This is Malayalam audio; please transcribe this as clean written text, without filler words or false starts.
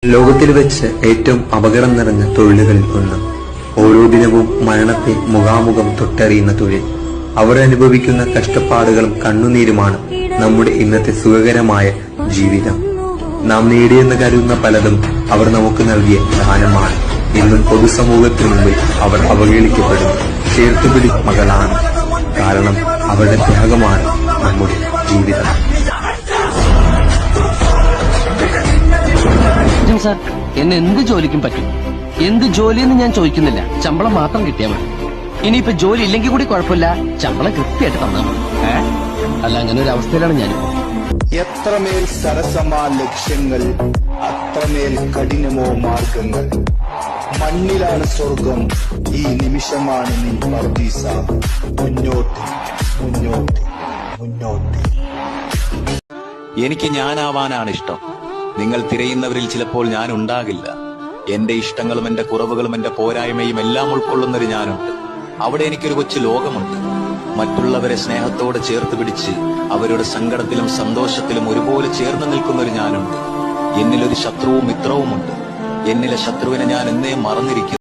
ലോകത്തിൽ വെച്ച് ഏറ്റവും അപകടം നിറഞ്ഞ തൊഴിലുകളിൽ ഒന്ന്. ഓരോ ദിനവും മരണത്തെ മുഖാമുഖം തൊട്ടറിയുന്ന തൊഴിൽ. അവർ അനുഭവിക്കുന്ന കഷ്ടപ്പാടുകളും കണ്ണുനീരുമാണ് നമ്മുടെ ഇന്നത്തെ സുഖകരമായ ജീവിതം. നാം നേടിയെന്ന് കരുതുന്ന പലതും അവർ നമുക്ക് നൽകിയ ദാനമാണ്. ഇന്നും പൊതുസമൂഹത്തിനു മുമ്പിൽ അവർ അവഹേളിക്കപ്പെടുന്നു. ചേർത്തുപിടി മകളാണ്. കാരണം അവരുടെ ത്യാഗമാണ് നമ്മുടെ ജീവിതം. സാർ, എന്നെ എന്ത് ജോലിക്കും പറ്റും. എന്ത് ജോലിയെന്ന് ഞാൻ ചോദിക്കുന്നില്ല, ശമ്പളം മാത്രം കിട്ടിയാൽ മതി. ഇനിയിപ്പോ ജോലി ഇല്ലെങ്കിൽ കൂടി കുഴപ്പമില്ല, ശമ്പളം കൃത്യമായിട്ട് തന്നാൽ മതി. അല്ല, അങ്ങനെ ഒരു അവസ്ഥയിലാണ് ഞാനിപ്പോ. എത്രമേൽ സരസമാ ലക്ഷ്യങ്ങൾ, അത്രമേൽ കഠിനമോ മാർഗങ്ങൾ. മണ്ണിലാണ് സ്വർഗം, ഈ നിമിഷമാണ് നീ പർദീസ. മുന്നോട്ട് മുന്നോട്ട് മുന്നോട്ട്. എനിക്ക് ഞാനാവാനാണ് ഇഷ്ടം. നിങ്ങൾ തിരയുന്നവരിൽ ചിലപ്പോൾ ഞാൻ ഉണ്ടാകില്ല. എന്റെ ഇഷ്ടങ്ങളും എന്റെ കുറവുകളും എന്റെ പോരായ്മയും എല്ലാം ഉൾക്കൊള്ളുന്നൊരു ഞാനുണ്ട്. അവിടെ എനിക്കൊരു കൊച്ചു ലോകമുണ്ട്. മറ്റുള്ളവരെ സ്നേഹത്തോടെ ചേർത്ത് പിടിച്ച് അവരുടെ സങ്കടത്തിലും സന്തോഷത്തിലും ഒരുപോലെ ചേർന്ന് നിൽക്കുന്നൊരു ഞാനുണ്ട്. എന്നിലൊരു ശത്രുവും മിത്രവുമുണ്ട്. എന്നിലെ ശത്രുവിനെ ഞാൻ എന്നേ മറന്നിരിക്കുന്നു.